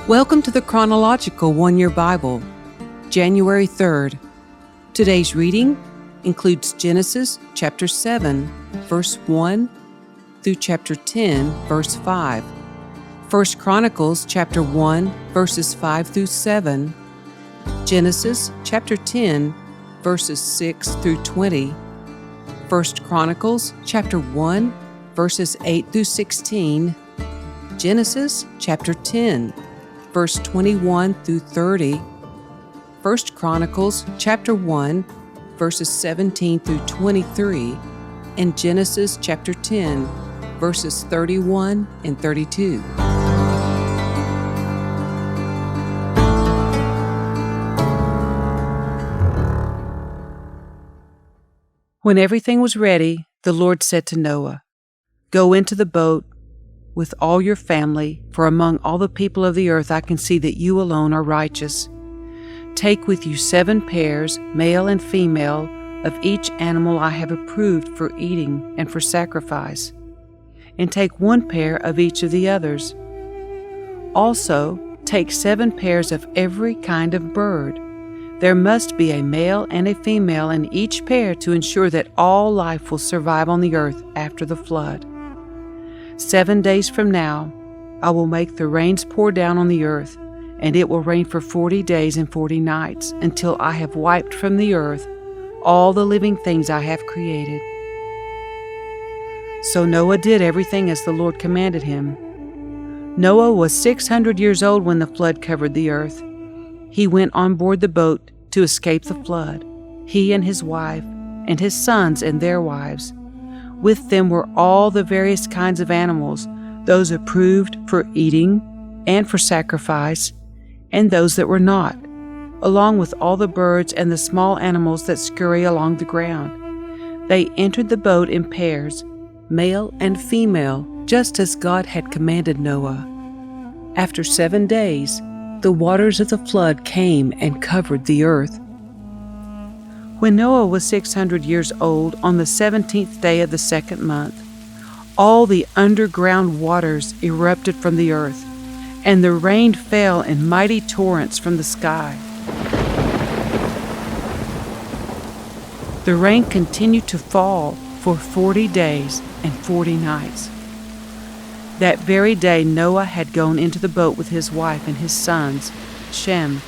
Welcome to the Chronological One-Year Bible, January 3rd. Today's reading includes Genesis chapter 7, verse 1 through chapter 10, verse 5, 1 Chronicles chapter 1, verses 5 through 7, Genesis chapter 10, verses 6 through 20, 1 Chronicles chapter 1, verses 8 through 16, Genesis chapter 10, verse 21 through 30, 1 Chronicles chapter 1, verses 17 through 23, and Genesis chapter 10, verses 31 and 32. When everything was ready, the Lord said to Noah, "Go into the boat with all your family, for among all the people of the earth I can see that you alone are righteous. Take with you 7 pairs, male and female, of each animal I have approved for eating and for sacrifice, and take 1 pair of each of the others. Also, take 7 pairs of every kind of bird. There must be a male and a female in each pair to ensure that all life will survive on the earth after the flood. 7 days from now, I will make the rains pour down on the earth, and it will rain for 40 days and 40 nights, until I have wiped from the earth all the living things I have created." So Noah did everything as the Lord commanded him. Noah was 600 years old when the flood covered the earth. He went on board the boat to escape the flood, he and his wife, and his sons and their wives. With them were all the various kinds of animals, those approved for eating and for sacrifice, and those that were not, along with all the birds and the small animals that scurry along the ground. They entered the boat in pairs, male and female, just as God had commanded Noah. After 7 days, the waters of the flood came and covered the earth. When Noah was 600 years old, on the 17th day of the 2nd month, all the underground waters erupted from the earth, and the rain fell in mighty torrents from the sky. The rain continued to fall for 40 days and 40 nights. That very day Noah had gone into the boat with his wife and his sons, Shem,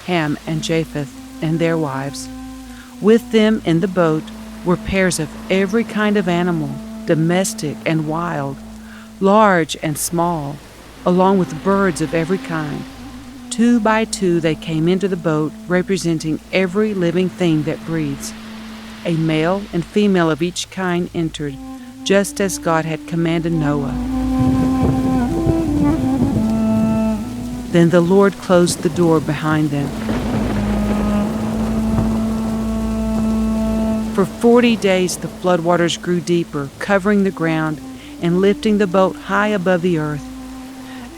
Ham, and Japheth, and their wives. With them in the boat were pairs of every kind of animal, domestic and wild, large and small, along with birds of every kind. 2 by 2 they came into the boat, representing every living thing that breathes. A male and female of each kind entered, just as God had commanded Noah. Then the Lord closed the door behind them. For 40 days the floodwaters grew deeper, covering the ground and lifting the boat high above the earth.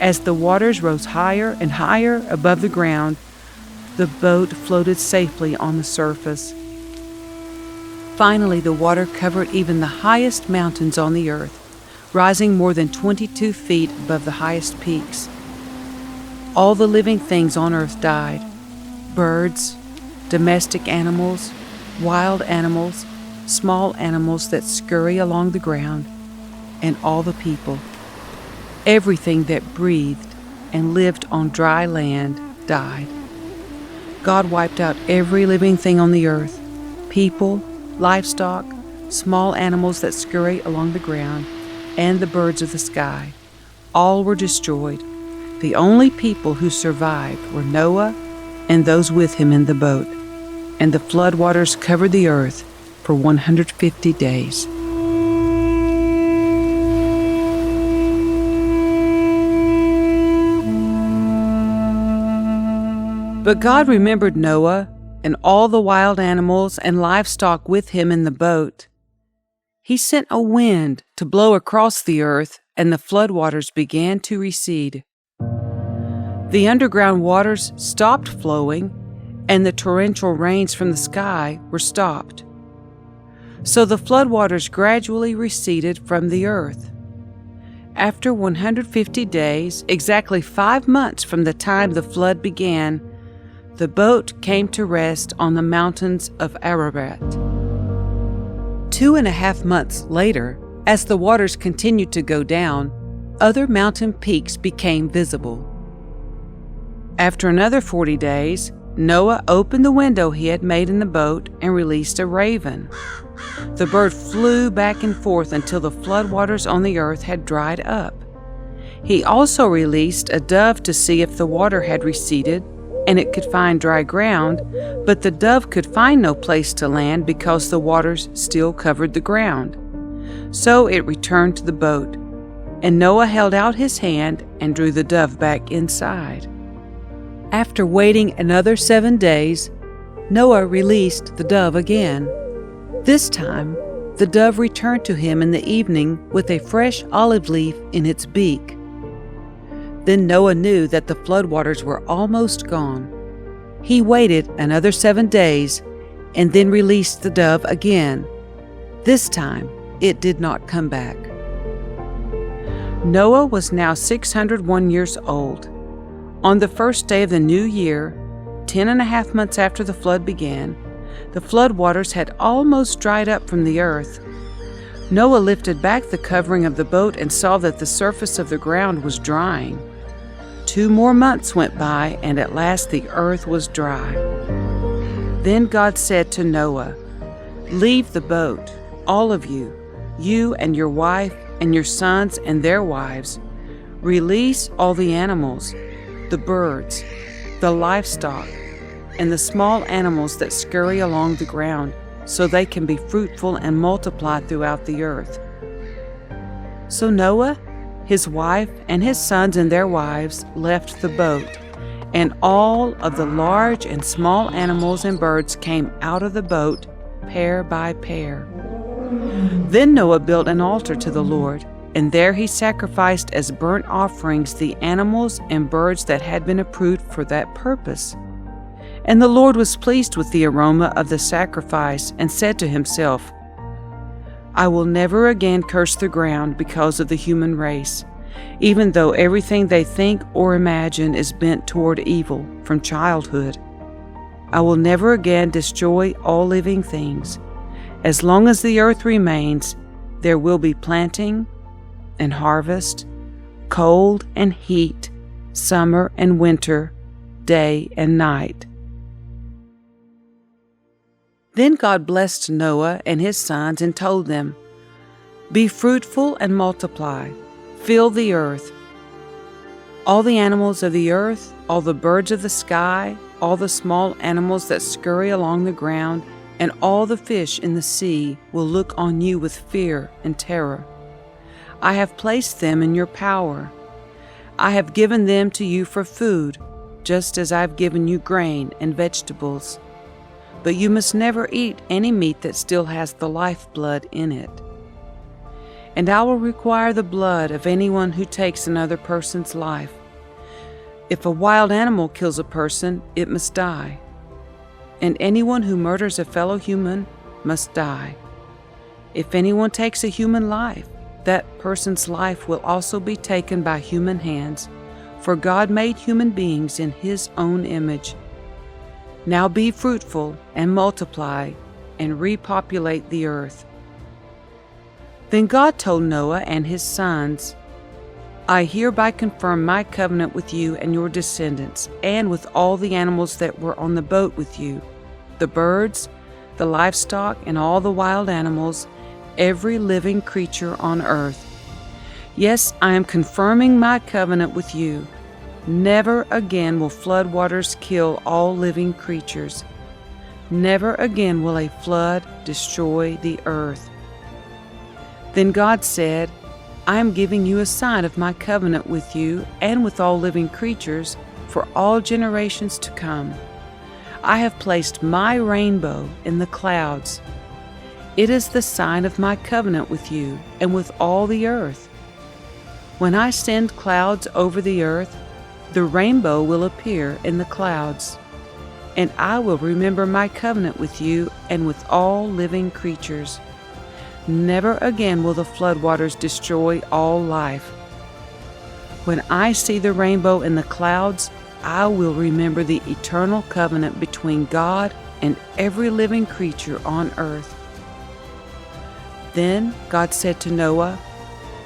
As the waters rose higher and higher above the ground, the boat floated safely on the surface. Finally, the water covered even the highest mountains on the earth, rising more than 22 feet above the highest peaks. All the living things on earth died: birds, domestic animals, wild animals, small animals that scurry along the ground, and all the people. Everything that breathed and lived on dry land died. God wiped out every living thing on the earth: people, livestock, small animals that scurry along the ground, and the birds of the sky. All were destroyed. The only people who survived were Noah and those with him in the boat, and the floodwaters covered the earth for 150 days. But God remembered Noah and all the wild animals and livestock with him in the boat. He sent a wind to blow across the earth, and the floodwaters began to recede. The underground waters stopped flowing, and the torrential rains from the sky were stopped. So the floodwaters gradually receded from the earth. After 150 days, exactly 5 months from the time the flood began, the boat came to rest on the mountains of Ararat. 2.5 months later, as the waters continued to go down, other mountain peaks became visible. After another 40 days, Noah opened the window he had made in the boat and released a raven. The bird flew back and forth until the floodwaters on the earth had dried up. He also released a dove to see if the water had receded and it could find dry ground, but the dove could find no place to land because the waters still covered the ground. So it returned to the boat, and Noah held out his hand and drew the dove back inside. After waiting another 7 days, Noah released the dove again. This time, the dove returned to him in the evening with a fresh olive leaf in its beak. Then Noah knew that the floodwaters were almost gone. He waited another 7 days and then released the dove again. This time, it did not come back. Noah was now 601 years old. On the first day of the new year, 10.5 months after the flood began, the floodwaters had almost dried up from the earth. Noah lifted back the covering of the boat and saw that the surface of the ground was drying. 2 more months went by, and at last the earth was dry. Then God said to Noah, "Leave the boat, all of you, you and your wife and your sons and their wives. Release all the animals, the birds, the livestock, and the small animals that scurry along the ground, so they can be fruitful and multiply throughout the earth." So Noah, his wife, and his sons and their wives left the boat, and all of the large and small animals and birds came out of the boat, pair by pair. Then Noah built an altar to the Lord, and there he sacrificed as burnt offerings the animals and birds that had been approved for that purpose. And the Lord was pleased with the aroma of the sacrifice and said to himself, "I will never again curse the ground because of the human race, even though everything they think or imagine is bent toward evil from childhood. I will never again destroy all living things. As long as the earth remains, there will be planting and harvest, cold and heat, summer and winter, day and night." Then God blessed Noah and his sons and told them, "Be fruitful and multiply, fill the earth. All the animals of the earth, all the birds of the sky, all the small animals that scurry along the ground, and all the fish in the sea will look on you with fear and terror. I have placed them in your power. I have given them to you for food, just as I've given you grain and vegetables. But you must never eat any meat that still has the lifeblood in it. And I will require the blood of anyone who takes another person's life. If a wild animal kills a person, it must die. And anyone who murders a fellow human must die. If anyone takes a human life, that person's life will also be taken by human hands, for God made human beings in His own image. Now be fruitful and multiply and repopulate the earth." Then God told Noah and his sons, "I hereby confirm my covenant with you and your descendants, and with all the animals that were on the boat with you, the birds, the livestock, and all the wild animals, every living creature on earth. Yes, I am confirming my covenant with you. Never again will floodwaters kill all living creatures. Never again will a flood destroy the earth." Then God said, "I am giving you a sign of my covenant with you and with all living creatures for all generations to come. I have placed my rainbow in the clouds. It is the sign of my covenant with you and with all the earth. When I send clouds over the earth, the rainbow will appear in the clouds, and I will remember my covenant with you and with all living creatures. Never again will the floodwaters destroy all life, When I see the rainbow in the clouds, I will remember the eternal covenant between God and every living creature on earth. Then God said to Noah,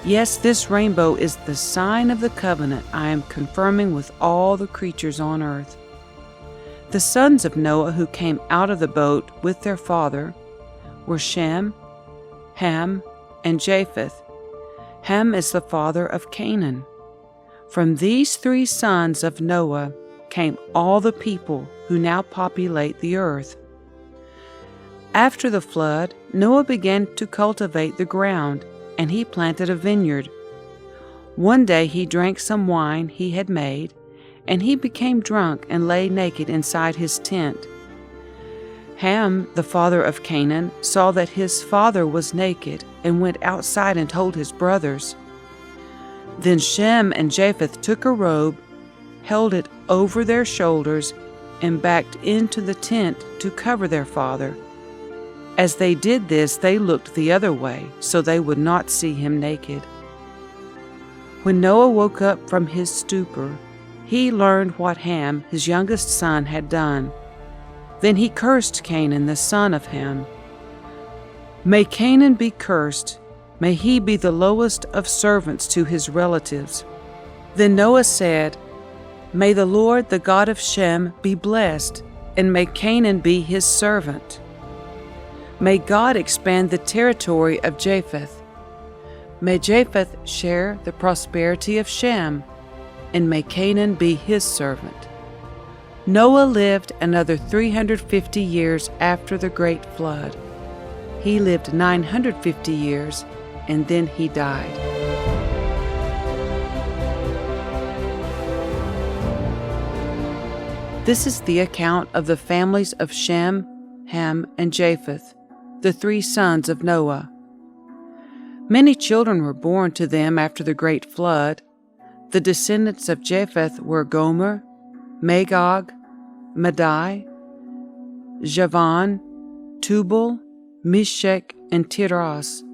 "Yes, this rainbow is the sign of the covenant I am confirming with all the creatures on earth." The sons of Noah who came out of the boat with their father were Shem, Ham, and Japheth. Ham is the father of Canaan. From these three sons of Noah came all the people who now populate the earth. After the flood, Noah began to cultivate the ground, and he planted a vineyard. One day he drank some wine he had made, and he became drunk and lay naked inside his tent. Ham, the father of Canaan, saw that his father was naked and went outside and told his brothers. Then Shem and Japheth took a robe, held it over their shoulders, and backed into the tent to cover their father. As they did this, they looked the other way, so they would not see him naked. When Noah woke up from his stupor, he learned what Ham, his youngest son, had done. Then he cursed Canaan, the son of Ham. "May Canaan be cursed. May he be the lowest of servants to his relatives." Then Noah said, "May the Lord, the God of Shem, be blessed, and may Canaan be his servant. May God expand the territory of Japheth. May Japheth share the prosperity of Shem, and may Canaan be his servant." Noah lived another 350 years after the great flood. He lived 950 years, and then he died. This is the account of the families of Shem, Ham, and Japheth, the three sons of Noah. Many children were born to them after the great flood. The descendants of Japheth were Gomer, Magog, Madai, Javan, Tubal, Meshech, and Tiras.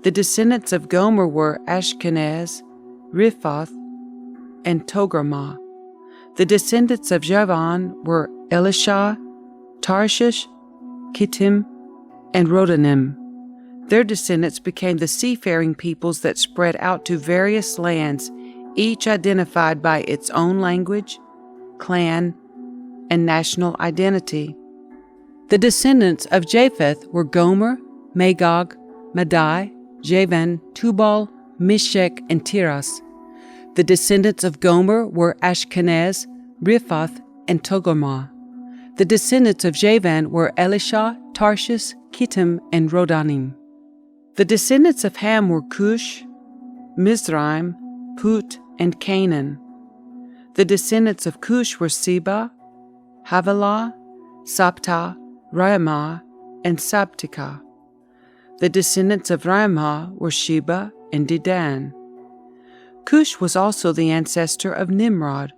The descendants of Gomer were Ashkenaz, Riphath, and Togarmah. The descendants of Javan were Elisha, Tarshish, Kittim, and Rodanim. Their descendants became the seafaring peoples that spread out to various lands, each identified by its own language, clan, and national identity. The descendants of Japheth were Gomer, Magog, Madai, Javan, Tubal, Meshech, and Tiras. The descendants of Gomer were Ashkenaz, Riphath, and Togarmah. The descendants of Javan were Elisha, Tarshish, Kittim, and Rodanim. The descendants of Ham were Cush, Mizraim, Put, and Canaan. The descendants of Cush were Seba, Havilah, Sabta, Raamah, and Sabtika. The descendants of Raamah were Sheba and Dedan. Cush was also the ancestor of Nimrod,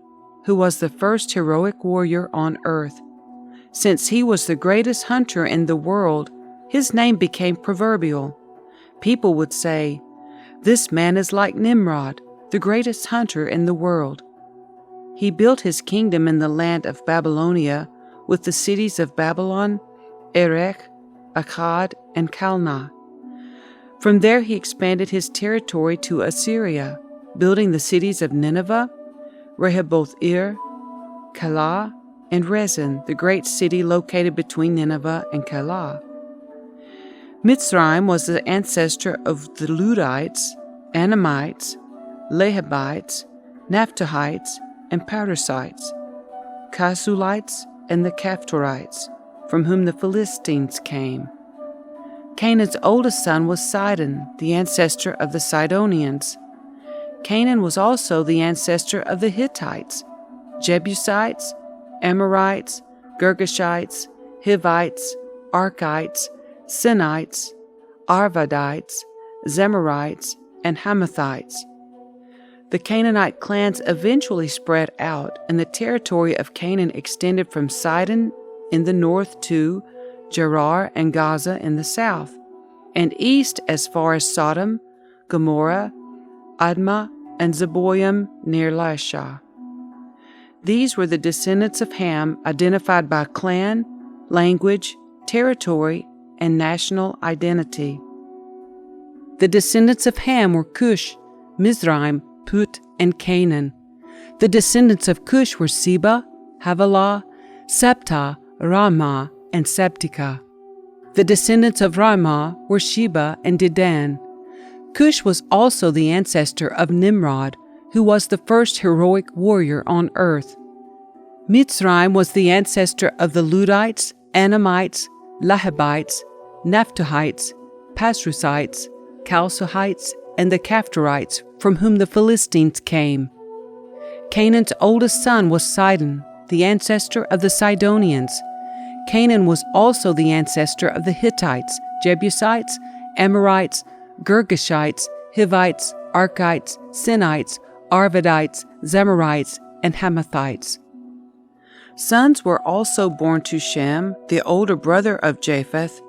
who was the first heroic warrior on earth. Since he was the greatest hunter in the world, his name became proverbial. People would say, "This man is like Nimrod, the greatest hunter in the world." He built his kingdom in the land of Babylonia with the cities of Babylon, Erech, Akkad, and Calneh. From there he expanded his territory to Assyria, building the cities of Nineveh, Rehoboth-ir, Calah, and Rezin, the great city located between Nineveh and Calah. Mitzrayim was the ancestor of the Ludites, Anamites, Lehabites, Naphtuhites, and Perizzites, Casulites, and the Caphtorites, from whom the Philistines came. Canaan's oldest son was Sidon, the ancestor of the Sidonians. Canaan was also the ancestor of the Hittites, Jebusites, Amorites, Girgashites, Hivites, Archites, Sinites, Arvadites, Zemarites, and Hamathites. The Canaanite clans eventually spread out, and the territory of Canaan extended from Sidon in the north to Gerar and Gaza in the south, and east as far as Sodom, Gomorrah, Admah, and Zeboim near Lasha. These were the descendants of Ham identified by clan, language, territory, and national identity. The descendants of Ham were Cush, Mizraim, Put, and Canaan. The descendants of Cush were Seba, Havilah, Sabta, Ramah, and Sabtika. The descendants of Ramah were Sheba and Dedan. Cush was also the ancestor of Nimrod, who was the first heroic warrior on earth. Mitzrayim was the ancestor of the Ludites, Anamites, Lahabites, Naphtuhites, Pasrusites, Chalcihites, and the Caphtorites, from whom the Philistines came. Canaan's oldest son was Sidon, the ancestor of the Sidonians. Canaan was also the ancestor of the Hittites, Jebusites, Amorites, Girgashites, Hivites, Arkites, Sinites, Arvadites, Zemarites, and Hamathites. Sons were also born to Shem, the older brother of Japheth.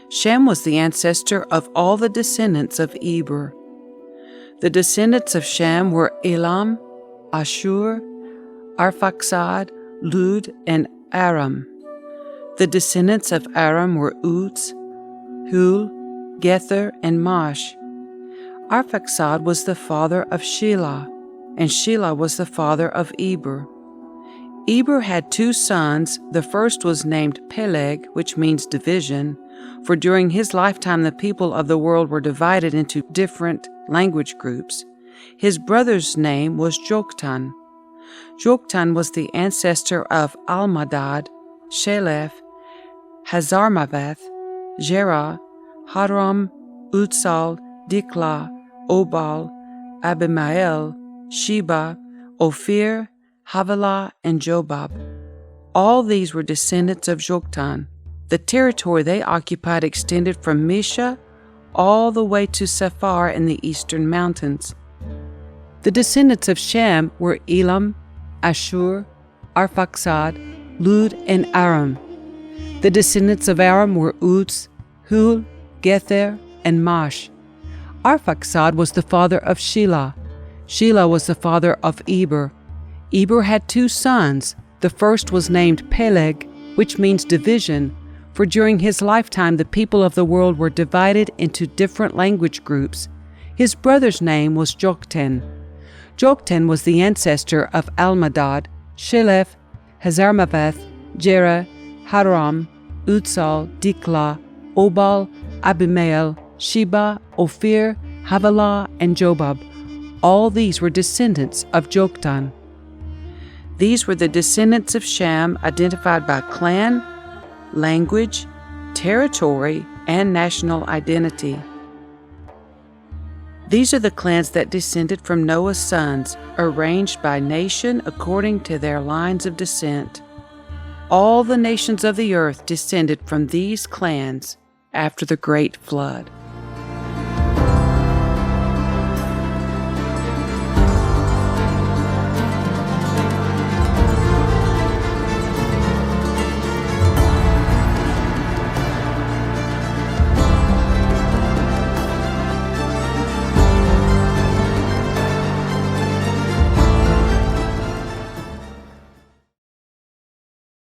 Shem was the ancestor of all the descendants of Eber. The descendants of Shem were Elam, Ashur, Arphaxad, Lud, and Aram. The descendants of Aram were Uz, Hul, Gether, and Mash. Arphaxad was the father of Shelah, and Shelah was the father of Eber. Eber had two sons. The first was named Peleg, which means division, for during his lifetime the people of the world were divided into different language groups. His brother's name was Joktan. Joktan was the ancestor of Almadad, Sheleph, Hazarmaveth, Jerah, Hadram, Utsal, Dikla, Obal, Abimael, Sheba, Ophir, Havilah, and Jobab. All these were descendants of Joktan. The territory they occupied extended from Misha all the way to Sephar in the eastern mountains. The descendants of Shem were Elam, Ashur, Arphaxad, Lud, and Aram. The descendants of Aram were Uz, Hul, Gether, and Mash. Arphaxad was the father of Shelah. Shelah was the father of Eber. Eber had two sons. The first was named Peleg, which means division, for during his lifetime the people of the world were divided into different language groups. His brother's name was Joktan. Joktan was the ancestor of Almadad, Sheleph, Hazarmaveth, Jerah, Hadram, Utsal, Dikla, Obal, Abimael, Sheba, Ophir, Havilah, and Jobab. All these were descendants of Joktan. These were the descendants of Shem identified by clan, language, territory, and national identity. These are the clans that descended from Noah's sons, arranged by nation according to their lines of descent. All the nations of the earth descended from these clans after the great flood.